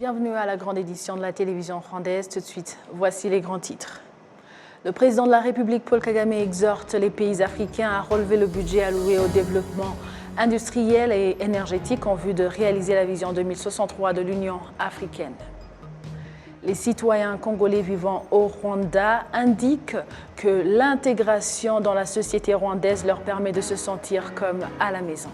Bienvenue à la grande édition de la télévision rwandaise. Tout de suite, voici les grands titres. Le président de la République, Paul Kagame, exhorte les pays africains à relever le budget alloué au développement industriel et énergétique en vue de réaliser la vision 2063 de l'Union africaine. Les citoyens congolais vivant au Rwanda indiquent que l'intégration dans la société rwandaise leur permet de se sentir comme à la maison.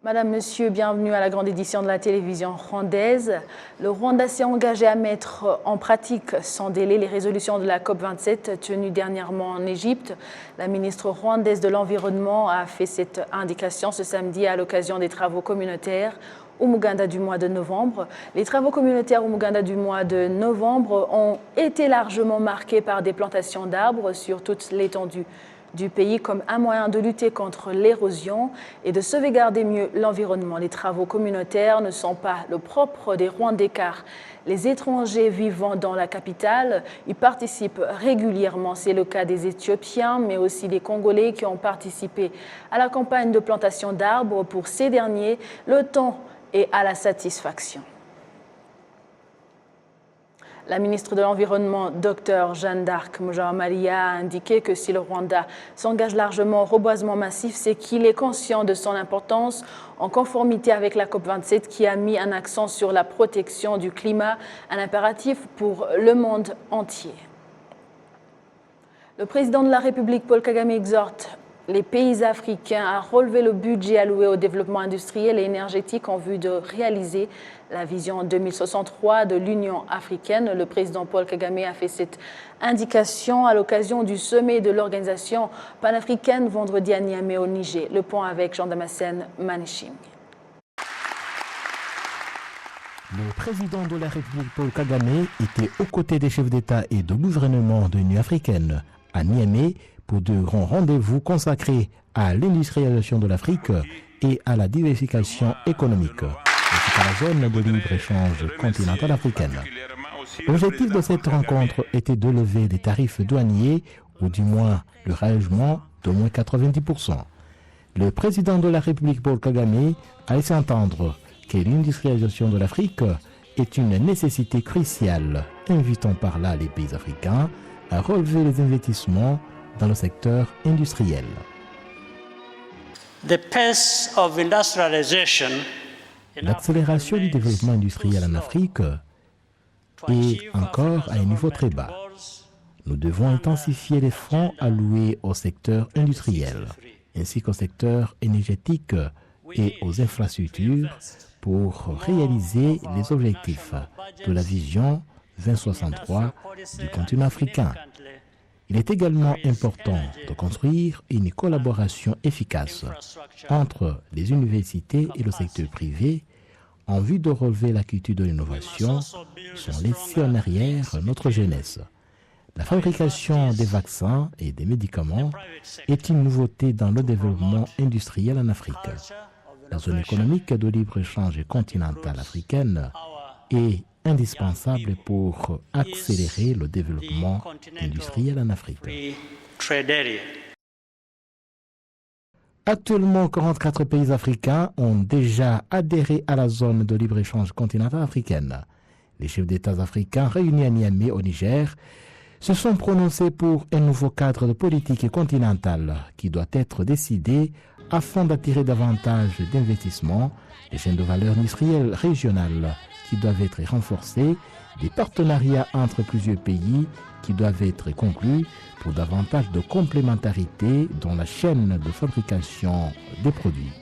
Madame, Monsieur, bienvenue à la grande édition de la télévision rwandaise. Le Rwanda s'est engagé à mettre en pratique sans délai les résolutions de la COP27 tenues dernièrement en Égypte. La ministre rwandaise de l'Environnement a fait cette indication ce samedi à l'occasion des travaux communautaires Umuganda du mois de novembre. Les travaux communautaires Umuganda du mois de novembre ont été largement marqués par des plantations d'arbres sur toute l'étendue du pays comme un moyen de lutter contre l'érosion et de sauvegarder mieux l'environnement. Les travaux communautaires ne sont pas le propre des Rwandais car les étrangers vivant dans la capitale y participent régulièrement. C'est le cas des Éthiopiens, mais aussi des Congolais qui ont participé à la campagne de plantation d'arbres. Pour ces derniers, le temps est à la satisfaction. La ministre de l'Environnement, Dr Jeanne d'Arc Mujawamariya, a indiqué que si le Rwanda s'engage largement au reboisement massif, c'est qu'il est conscient de son importance en conformité avec la COP27 qui a mis un accent sur la protection du climat, un impératif pour le monde entier. Le président de la République, Paul Kagame, exhorte les pays africains à relever le budget alloué au développement industriel et énergétique en vue de réaliser la vision 2063 de l'Union africaine. Le président Paul Kagame a fait cette indication à l'occasion du sommet de l'organisation panafricaine vendredi à Niamey au Niger. Le point avec Jean-Damascène Manéching. Le président de la République Paul Kagame était aux côtés des chefs d'État et de gouvernement de l'Union africaine à Niamey pour de grands rendez-vous consacrés à l'industrialisation de l'Afrique et à la diversification économique, ainsi qu'à la zone de libre-échange continentale africaine. L'objectif de cette rencontre était de lever les tarifs douaniers, ou du moins le rallègement d'au moins 90%. Le président de la République Paul Kagame a laissé entendre que l'industrialisation de l'Afrique est une nécessité cruciale, invitant par là les pays africains à relever les investissements dans le secteur industriel. L'accélération du développement industriel en Afrique est encore à un niveau très bas. Nous devons intensifier les fonds alloués au secteur industriel, ainsi qu'au secteur énergétique et aux infrastructures pour réaliser les objectifs de la vision 2063 du continent africain. Il est également important de construire une collaboration efficace entre les universités et le secteur privé en vue de relever la culture de l'innovation sans laisser en arrière notre jeunesse. La fabrication des vaccins et des médicaments est une nouveauté dans le développement industriel en Afrique. La zone économique de libre-échange continentale africaine est indispensable pour accélérer le développement industriel en Afrique. Actuellement, 44 pays africains ont déjà adhéré à la zone de libre-échange continentale africaine. Les chefs d'État africains réunis à Niamey au Niger se sont prononcés pour un nouveau cadre de politique continentale qui doit être décidé afin d'attirer davantage d'investissements, des chaînes de valeur industrielles régionales qui doivent être renforcés, des partenariats entre plusieurs pays qui doivent être conclus pour davantage de complémentarité dans la chaîne de fabrication des produits.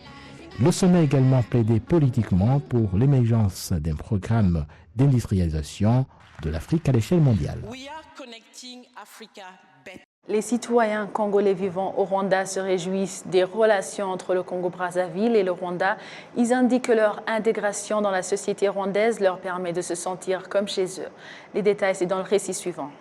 Le sommet a également plaidé politiquement pour l'émergence d'un programme d'industrialisation de l'Afrique à l'échelle mondiale. Les citoyens congolais vivant au Rwanda se réjouissent des relations entre le Congo-Brazzaville et le Rwanda. Ils indiquent que leur intégration dans la société rwandaise leur permet de se sentir comme chez eux. Les détails, c'est dans le récit suivant.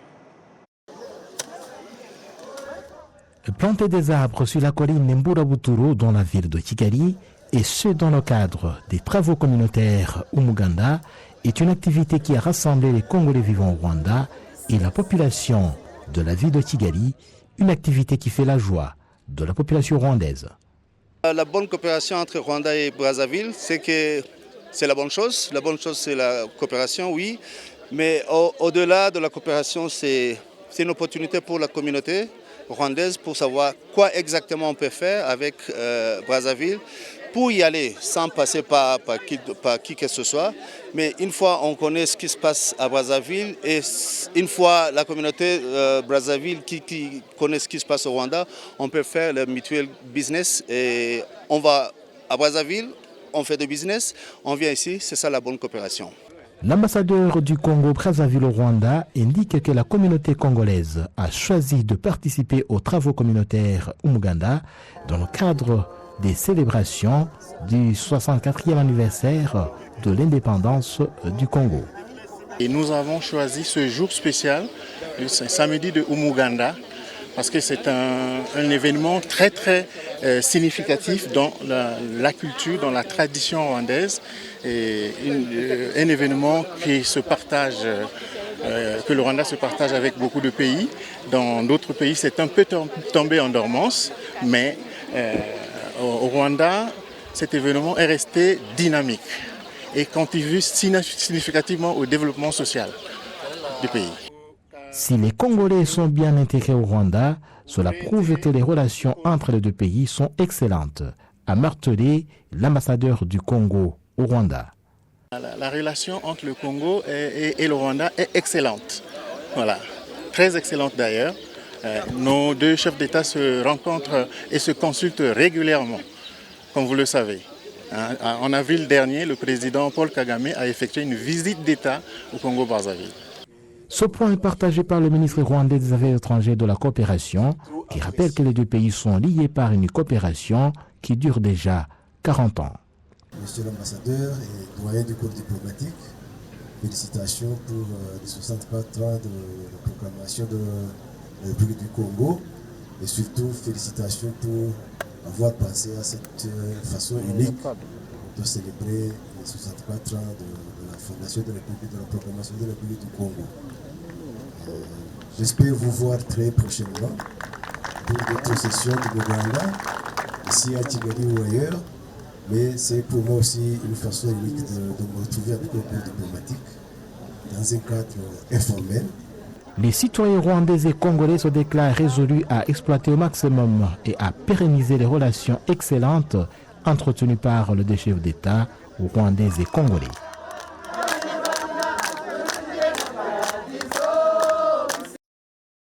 Planter des arbres sur la colline Mburabuturo dans la ville de Kigali, et ce dans le cadre des travaux communautaires Umuganda, est une activité qui a rassemblé les Congolais vivant au Rwanda et la population de la ville de Kigali, une activité qui fait la joie de la population rwandaise. La bonne coopération entre Rwanda et Brazzaville, c'est que c'est la bonne chose. La bonne chose, c'est la coopération, oui. Mais au-delà de la coopération, c'est une opportunité pour la communauté rwandaise pour savoir quoi exactement on peut faire avec Brazzaville pour y aller sans passer par qui que ce soit. Mais une fois on connaît ce qui se passe à Brazzaville et une fois la communauté Brazzaville qui connaît ce qui se passe au Rwanda, on peut faire le mutual business et on va à Brazzaville, on fait du business, on vient ici, c'est ça la bonne coopération. L'ambassadeur du Congo-Brazzaville au Rwanda indique que la communauté congolaise a choisi de participer aux travaux communautaires Umuganda dans le cadre des célébrations du 64e anniversaire de l'indépendance du Congo. Et nous avons choisi ce jour spécial, le samedi de Umuganda, parce que c'est un événement très significatif dans la culture, dans la tradition rwandaise, et un événement qui se partage, que le Rwanda se partage avec beaucoup de pays. Dans d'autres pays, c'est un peu tombé en dormance, mais au Rwanda, cet événement est resté dynamique et contribue significativement au développement social du pays. Si les Congolais sont bien intégrés au Rwanda, cela prouve que les relations entre les deux pays sont excellentes, a martelé l'ambassadeur du Congo au Rwanda. La relation entre le Congo et le Rwanda est excellente, voilà, très excellente d'ailleurs. Nos deux chefs d'État se rencontrent et se consultent régulièrement, comme vous le savez. En avril dernier, le président Paul Kagame a effectué une visite d'État au Congo-Brazzaville. Ce point est partagé par le ministre rwandais des Affaires étrangères de la coopération, qui rappelle que les deux pays sont liés par une coopération qui dure déjà 40 ans. Monsieur l'ambassadeur et doyen du corps diplomatique, félicitations pour les 64 ans de la proclamation de la République du Congo et surtout félicitations pour avoir pensé à cette façon unique de célébrer les 64 ans de la fondation de la République, de la proclamation de la République du Congo. J'espère vous voir très prochainement pour d'autres sessions de Buganda, ici à Kigali ou ailleurs. Mais c'est pour moi aussi une façon unique de me retrouver avec le corps diplomatique dans un cadre informel. Les citoyens rwandais et congolais se déclarent résolus à exploiter au maximum et à pérenniser les relations excellentes entretenues par le deux chefs d'État rwandais et congolais.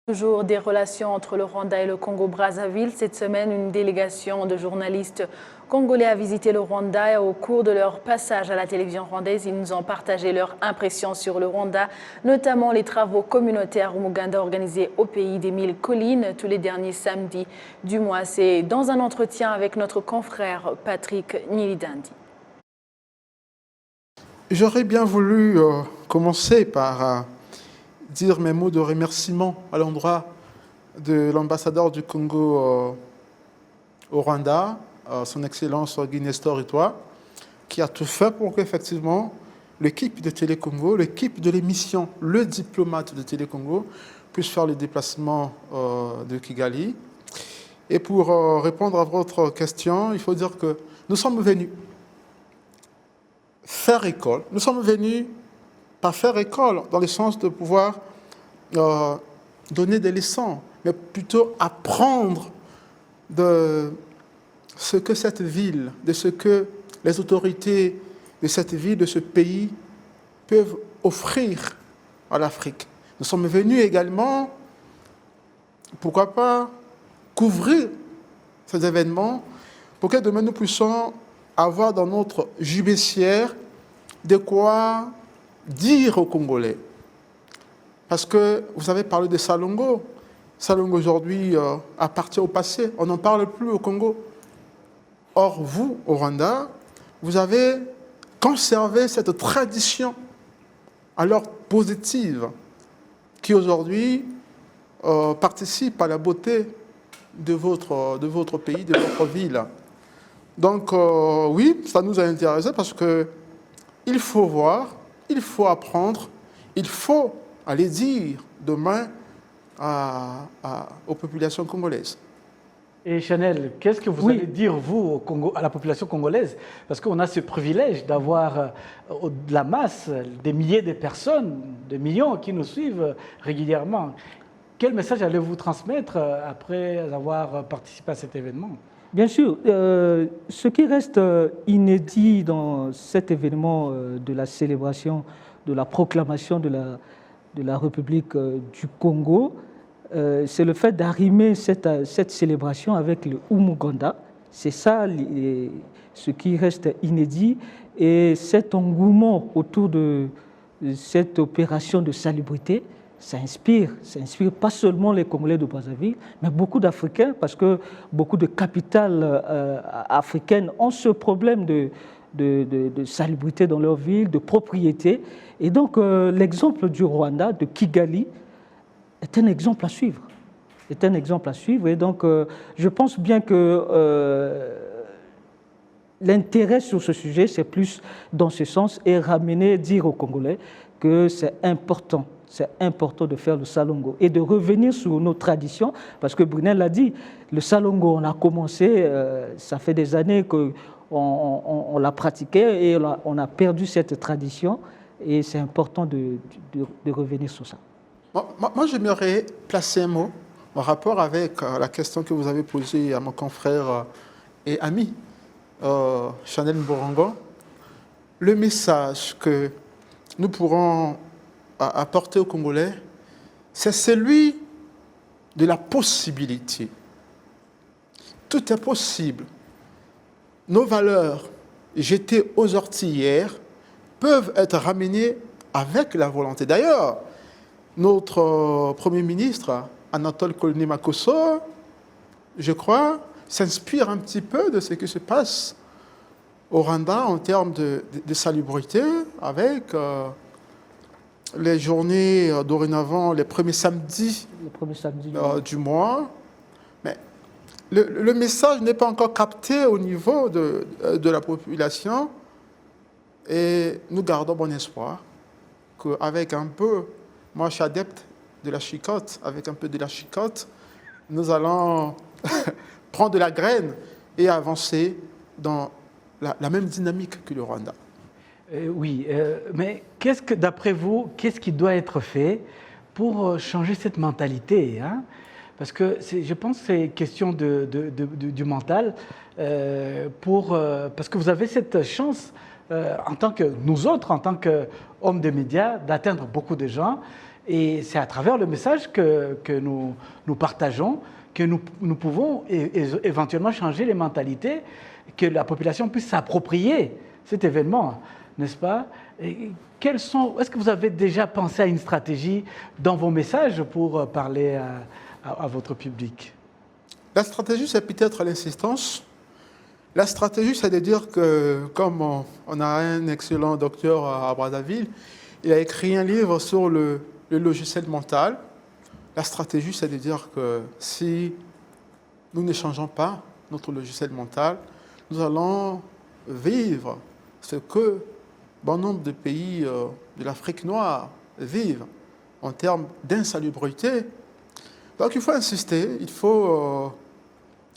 Toujours des relations entre le Rwanda et le Congo-Brazzaville. Cette semaine, une délégation de journalistes congolais a visité le Rwanda et au cours de leur passage à la télévision rwandaise, ils nous ont partagé leurs impressions sur le Rwanda, notamment les travaux communautaires Umuganda organisés au pays des 1000 collines tous les derniers samedis du mois. C'est dans un entretien avec notre confrère Patrick Nyilidandi. J'aurais bien voulu commencer par dire mes mots de remerciement à l'endroit de l'ambassadeur du Congo au Rwanda, son Excellence Guy Nestor Itoi, qui a tout fait pour qu'effectivement l'équipe de Télé Congo, l'équipe de l'émission Le Diplomate de Télé Congo puisse faire le déplacement de Kigali. Et pour répondre à votre question, il faut dire que nous sommes venus faire école. Nous sommes venus pas faire école dans le sens de pouvoir donner des leçons, mais plutôt apprendre de ce que cette ville, de ce que les autorités de cette ville, de ce pays peuvent offrir à l'Afrique. Nous sommes venus également, pourquoi pas, couvrir ces événements pour que demain nous puissions avoir dans notre judiciaire de quoi dire aux Congolais. Parce que vous avez parlé de Salongo. Salongo aujourd'hui appartient au passé. On n'en parle plus au Congo. Or, vous, au Rwanda, vous avez conservé cette tradition alors positive qui aujourd'hui participe à la beauté de votre pays, de votre ville. Donc oui, ça nous a intéressés parce qu'il faut voir, il faut apprendre, il faut aller dire demain aux populations congolaises. Et Chanel, qu'est-ce que vous allez dire, vous, au Congo, à la population congolaise? Parce qu'on a ce privilège d'avoir de la masse, des milliers de personnes, des millions qui nous suivent régulièrement. Quel message allez-vous transmettre après avoir participé à cet événement? Bien sûr, ce qui reste inédit dans cet événement de la célébration, de la proclamation de la République du Congo, c'est le fait d'arrimer cette célébration avec le Umuganda. C'est ça ce qui reste inédit. Et cet engouement autour de cette opération de salubrité, ça inspire pas seulement les Congolais de Brazzaville, mais beaucoup d'Africains, parce que beaucoup de capitales africaines ont ce problème de salubrité dans leur ville, de propriété. Et donc l'exemple du Rwanda, de Kigali, est un exemple à suivre. Et donc, je pense bien que l'intérêt sur ce sujet, c'est plus dans ce sens, et ramener, dire aux Congolais que c'est important de faire le salongo et de revenir sur nos traditions, parce que Brunel l'a dit, le salongo, on a commencé, ça fait des années qu'on l'a pratiqué et on a perdu cette tradition, et c'est important de revenir sur ça. Moi, j'aimerais placer un mot en rapport avec la question que vous avez posée à mon confrère et ami, Chanel Mborongo. Le message que nous pourrons apporter aux Congolais, c'est celui de la possibilité. Tout est possible. Nos valeurs jetées aux orties hier peuvent être ramenées avec la volonté. D'ailleurs, notre Premier ministre, Anatole Kone-Makosso, je crois, s'inspire un petit peu de ce qui se passe au Rwanda en termes de salubrité, avec les journées dorénavant, les premiers samedis du mois. Mais le message n'est pas encore capté au niveau de la population, et nous gardons bon espoir qu'avec un peu, moi je suis adepte de la chicotte, avec un peu de la chicotte, nous allons prendre de la graine et avancer dans la même dynamique que le Rwanda. Mais d'après vous, qu'est-ce qui doit être fait pour changer cette mentalité, hein? Parce que je pense que c'est question du mental, parce que vous avez cette chance, en tant que nous autres, en tant qu'hommes de médias, d'atteindre beaucoup de gens, et c'est à travers le message que nous partageons que nous pouvons éventuellement changer les mentalités, que la population puisse s'approprier cet événement, n'est-ce pas? Est-ce que vous avez déjà pensé à une stratégie dans vos messages pour parler à votre public? La stratégie, c'est peut-être l'insistance. La stratégie, c'est de dire que, comme on a un excellent docteur à Brazzaville, il a écrit un livre sur le logiciel mental. La stratégie, c'est de dire que si nous ne changeons pas notre logiciel mental, nous allons vivre ce que bon nombre de pays de l'Afrique noire vivent en termes d'insalubrité. Donc il faut insister, il faut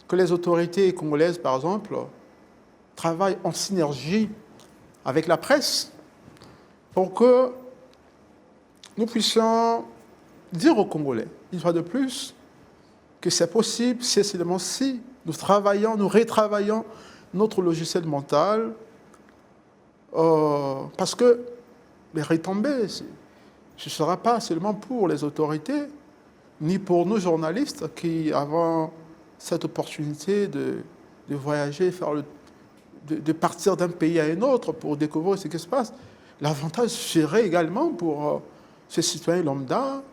que les autorités congolaises, par exemple, travaillent en synergie avec la presse pour que nous puissions dire aux Congolais, une fois de plus, que c'est possible, c'est seulement si nous travaillons, nous retravaillons notre logiciel mental, parce que les retombées, ce ne sera pas seulement pour les autorités, ni pour nous journalistes qui avons cette opportunité de voyager, de partir d'un pays à un autre pour découvrir ce qui se passe. L'avantage serait également pour ces citoyens lambda.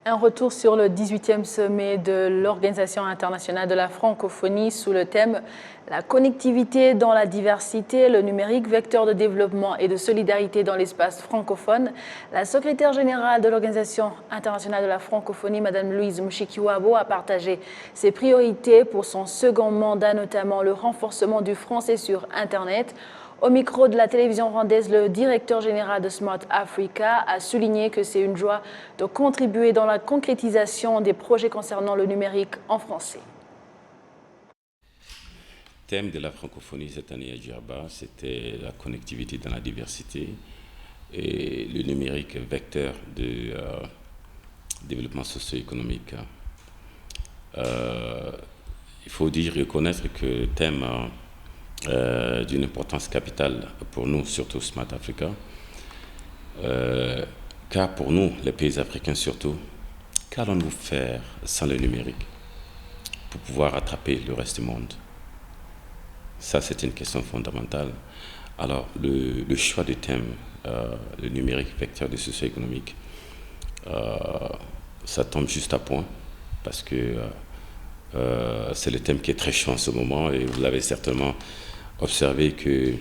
Un retour sur le 18e sommet de l'Organisation internationale de la francophonie sous le thème « La connectivité dans la diversité, le numérique, vecteur de développement et de solidarité dans l'espace francophone ». La secrétaire générale de l'Organisation internationale de la francophonie, Mme Louise Mushikiwabo, a partagé ses priorités pour son second mandat, notamment le renforcement du français sur Internet. Au micro de la télévision rwandaise, le directeur général de Smart Africa a souligné que c'est une joie de contribuer dans la concrétisation des projets concernant le numérique en français. thème de la francophonie cette année à Djerba, c'était la connectivité dans la diversité et le numérique vecteur de développement socio-économique. Il faut reconnaître que le thème d'une importance capitale pour nous, surtout Smart Africa, car pour nous, les pays africains surtout, qu'allons-nous faire sans le numérique pour pouvoir rattraper le reste du monde? Ça, c'est une question fondamentale. Alors, le choix du thème, le numérique vecteur de socio-économique, ça tombe juste à point, parce que c'est le thème qui est très chaud en ce moment, et vous l'avez certainement observé que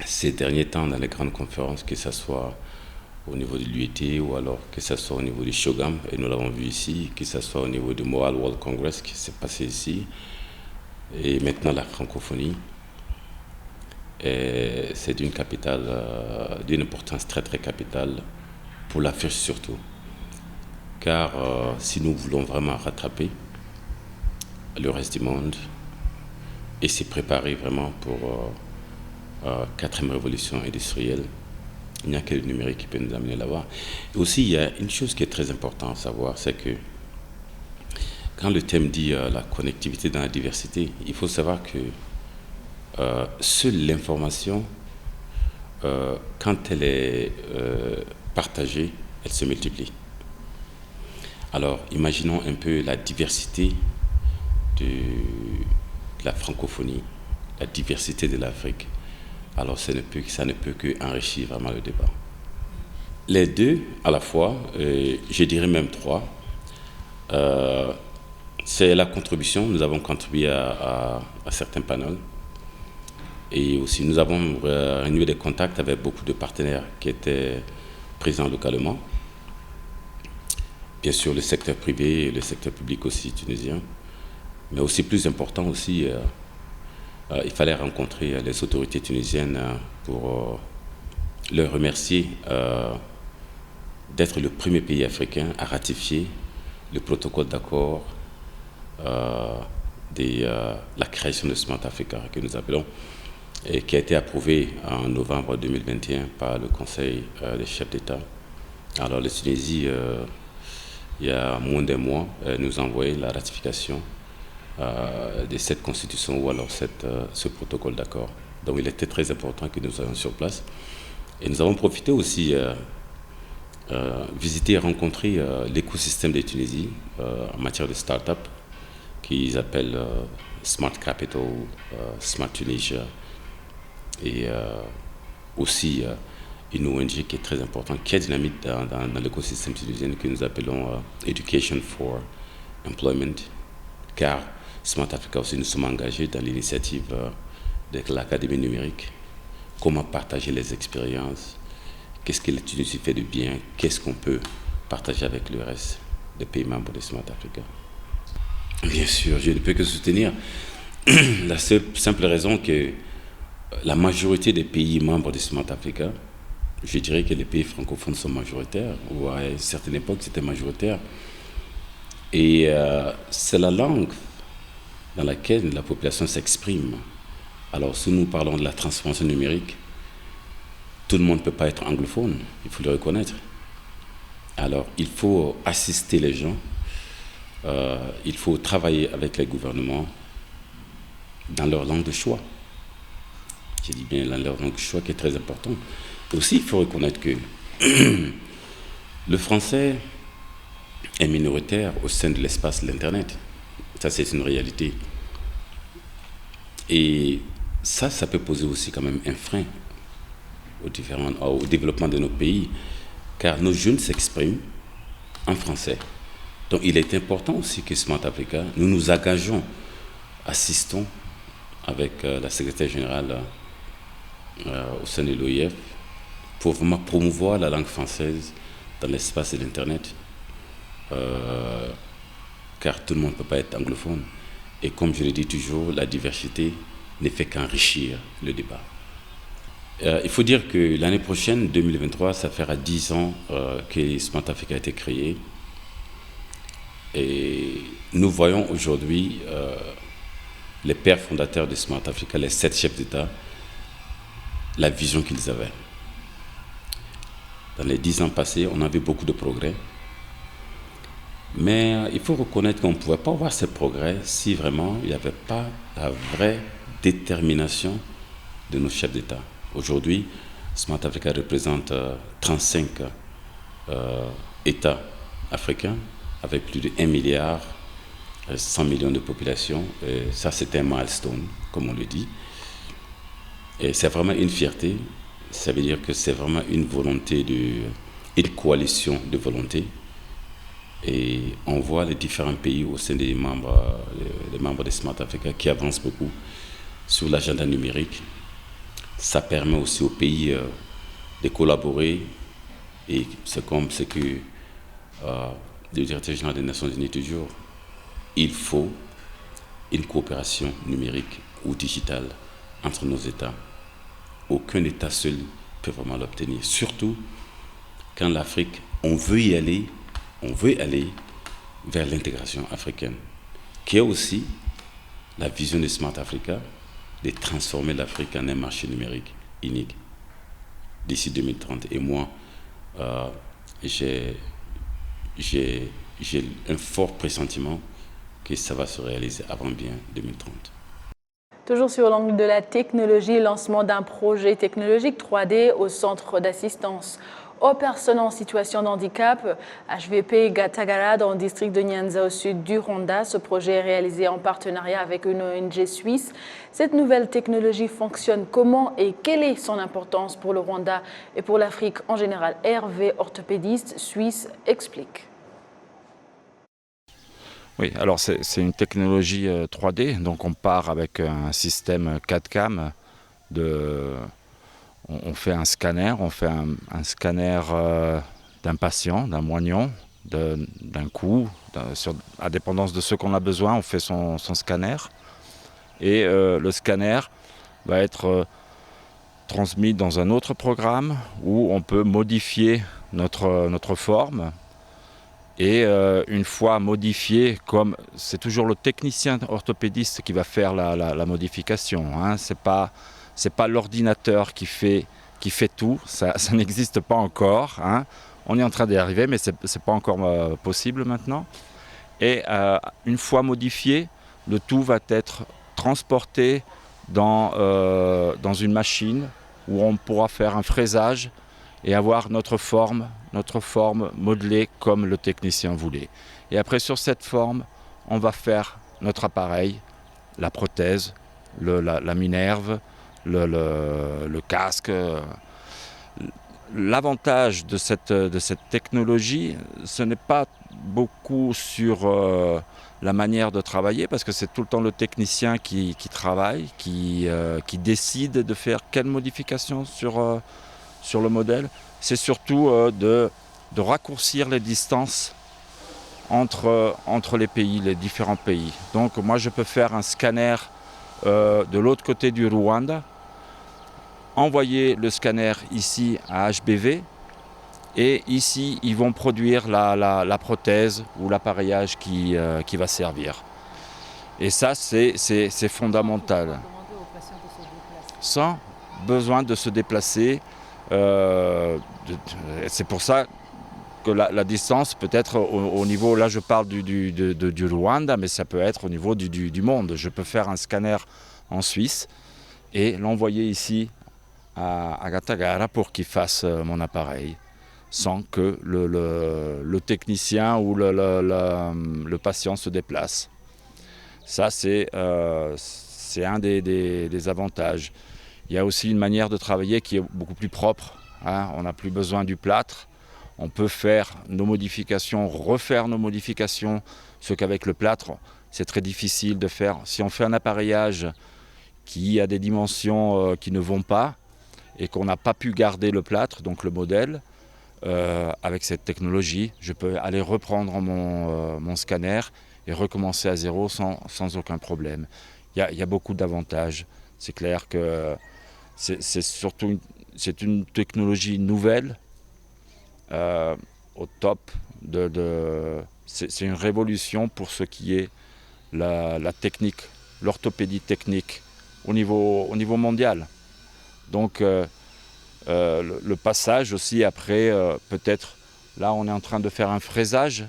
ces derniers temps, dans les grandes conférences, que ce soit au niveau de l'UET ou alors que ce soit au niveau du Shogam, et nous l'avons vu ici, que ce soit au niveau du Mobile World Congress qui s'est passé ici, et maintenant la francophonie, c'est d'une importance très très capitale pour l'Afrique surtout. Car si nous voulons vraiment rattraper le reste du monde et se préparer vraiment pour la 4e révolution industrielle, il n'y a que le numérique qui peut nous amener là-bas. Et aussi, il y a une chose qui est très importante à savoir, c'est que quand le thème dit la connectivité dans la diversité, il faut savoir que seule l'information, quand elle est partagée, elle se multiplie. Alors, imaginons un peu la diversité de la francophonie, la diversité de l'Afrique. Alors, ça ne peut qu'enrichir vraiment le débat. Les deux, à la fois, je dirais même trois, c'est la contribution. Nous avons contribué à certains panels. Et aussi, nous avons renoué des contacts avec beaucoup de partenaires qui étaient présents localement. Bien sûr, le secteur privé et le secteur public aussi tunisien. Mais aussi, plus important aussi, il fallait rencontrer les autorités tunisiennes pour leur remercier d'être le premier pays africain à ratifier le protocole d'accord de la création de Smart Africa, que nous appelons, et qui a été approuvé en novembre 2021 par le Conseil des chefs d'État. Alors, la Tunisie, il y a moins d'un mois, nous a envoyé la ratification de cette constitution ou alors ce protocole d'accord. Donc, il était très important que nous soyons sur place. Et nous avons profité aussi visiter et rencontrer l'écosystème de Tunisie en matière de start-up qu'ils appellent Smart Capital, Smart Tunisia, et aussi une ONG qui est très importante, qui est dynamique dans l'écosystème tunisien que nous appelons Education for Employment, car Smart Africa aussi, nous sommes engagés dans l'initiative de l'Académie numérique, comment partager les expériences, qu'est-ce que la Tunisie fait de bien, qu'est-ce qu'on peut partager avec le reste des pays membres de Smart Africa. Bien sûr, je ne peux que soutenir la simple raison que la majorité des pays membres de Smart Africa, je dirais que les pays francophones sont majoritaires, ou à une certaine époque c'était majoritaire, et c'est la langue dans laquelle la population s'exprime. Alors si nous parlons de la transformation numérique, tout le monde ne peut pas être anglophone, il faut le reconnaître. Alors il faut assister les gens, il faut travailler avec les gouvernements dans leur langue de choix. Je dis bien dans leur langue de choix qui est très important. Et aussi, il faut reconnaître que le français est minoritaire au sein de l'espace de l'Internet. Ça, c'est une réalité. Et ça peut poser aussi quand même un frein au développement de nos pays, car nos jeunes s'expriment en français. Donc, il est important aussi que Smart Africa, nous nous engageons, assistons avec la secrétaire générale au sein de l'OIF pour vraiment promouvoir la langue française dans l'espace de l'Internet, car tout le monde ne peut pas être anglophone. Et comme je le dis toujours, la diversité ne fait qu'enrichir le débat. Il faut dire que l'année prochaine, 2023, ça fera 10 ans que Smart Africa a été créé. Et nous voyons aujourd'hui les pères fondateurs de Smart Africa, les 7 chefs d'État, la vision qu'ils avaient. Dans les 10 ans passés, on a vu beaucoup de progrès. Mais il faut reconnaître qu'on ne pouvait pas voir ces progrès si vraiment il n'y avait pas la vraie détermination de nos chefs d'État. Aujourd'hui, Smart Africa représente 35 États africains avec plus de 1 milliard 100 millions de population. Et ça, c'est un milestone, comme on le dit. Et c'est vraiment une fierté. Ça veut dire que c'est vraiment une volonté, une coalition de volonté. Et on voit les différents pays au sein des membres de Smart Africa qui avancent beaucoup sur l'agenda numérique. Ça permet aussi aux pays de collaborer. Et c'est comme ce que le directeur général des Nations Unies toujours. Il faut une coopération numérique ou digitale entre nos États. Aucun État seul peut vraiment l'obtenir. Surtout quand l'Afrique, on veut aller vers l'intégration africaine, qui est aussi la vision de Smart Africa, de transformer l'Afrique en un marché numérique unique d'ici 2030. Et moi, j'ai un fort pressentiment que ça va se réaliser avant bien 2030. Toujours sur l'angle de la technologie, lancement d'un projet technologique 3D au centre d'assistance aux personnes en situation de handicap, HVP Gatagara, dans le district de Nyanza au sud du Rwanda. Ce projet est réalisé en partenariat avec une ONG suisse. Cette nouvelle technologie fonctionne comment et quelle est son importance pour le Rwanda et pour l'Afrique en général? Hervé, orthopédiste suisse, explique. Oui, alors c'est une technologie 3D, donc on part avec un système 4CAM. On fait un scanner, un scanner d'un patient, d'un moignon, d'un cou, à dépendance de ce qu'on a besoin, on fait son scanner. Et le scanner va être transmis dans un autre programme où on peut modifier notre forme. Et une fois modifié, comme c'est toujours le technicien orthopédiste qui va faire la modification, hein, c'est pas l'ordinateur qui fait tout, ça n'existe pas encore, hein. On est en train d'y arriver, mais c'est pas encore possible maintenant. Et une fois modifié, le tout va être transporté dans une machine où on pourra faire un fraisage et avoir notre forme modelée comme le technicien voulait. Et après, sur cette forme, on va faire notre appareil, la prothèse, la minerve, le casque. L'avantage de cette technologie, ce n'est pas beaucoup sur la manière de travailler, parce que c'est tout le temps le technicien qui travaille, qui décide de faire quelle modification sur le modèle. C'est surtout de raccourcir les distances entre les pays, les différents pays. Donc moi je peux faire un scanner de l'autre côté du Rwanda, envoyer le scanner ici à HBV, et ici ils vont produire la prothèse ou l'appareillage qui va servir. Et ça c'est fondamental. Sans besoin de se déplacer. C'est pour ça que la distance peut être au niveau, là je parle du Rwanda, mais ça peut être au niveau du monde. Je peux faire un scanner en Suisse et l'envoyer ici à Gatagara pour qu'il fasse mon appareil, sans que le technicien ou le patient se déplace. Ça c'est un des avantages. Il y a aussi une manière de travailler qui est beaucoup plus propre, hein. On n'a plus besoin du plâtre. On peut faire nos modifications, refaire nos modifications, ce qu'avec le plâtre, c'est très difficile de faire. Si on fait un appareillage qui a des dimensions qui ne vont pas et qu'on n'a pas pu garder le plâtre, donc le modèle, avec cette technologie, je peux aller reprendre mon scanner et recommencer à zéro sans aucun problème. Il y a beaucoup d'avantages. C'est clair que c'est une technologie nouvelle, au top. C'est une révolution pour ce qui est la technique l'orthopédie technique au niveau mondial. Donc le passage aussi après, peut-être, là on est en train de faire un fraisage,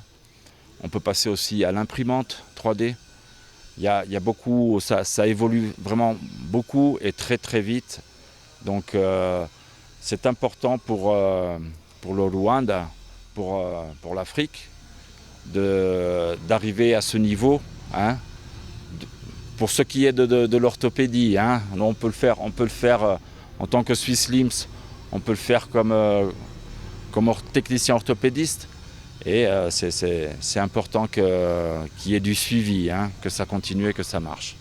on peut passer aussi à l'imprimante 3D. Il y a beaucoup, ça évolue vraiment beaucoup et très très vite. Donc c'est important pour le Rwanda, pour l'Afrique, d'arriver à ce niveau. Hein, pour ce qui est de l'orthopédie, hein, on peut le faire en tant que Swiss Limbs, on peut le faire comme technicien orthopédiste. Et c'est important qu'il y ait du suivi, hein, que ça continue et que ça marche.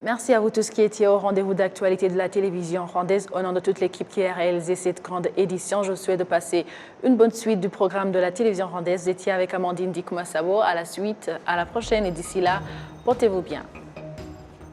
Merci à vous tous qui étiez au rendez-vous d'actualité de la télévision rwandaise. Au nom de toute l'équipe qui a réalisé cette grande édition, je vous souhaite de passer une bonne suite du programme de la télévision rwandaise. J'étais avec Amandine Dikoumassabo. À la suite, à la prochaine et d'ici là, portez-vous bien.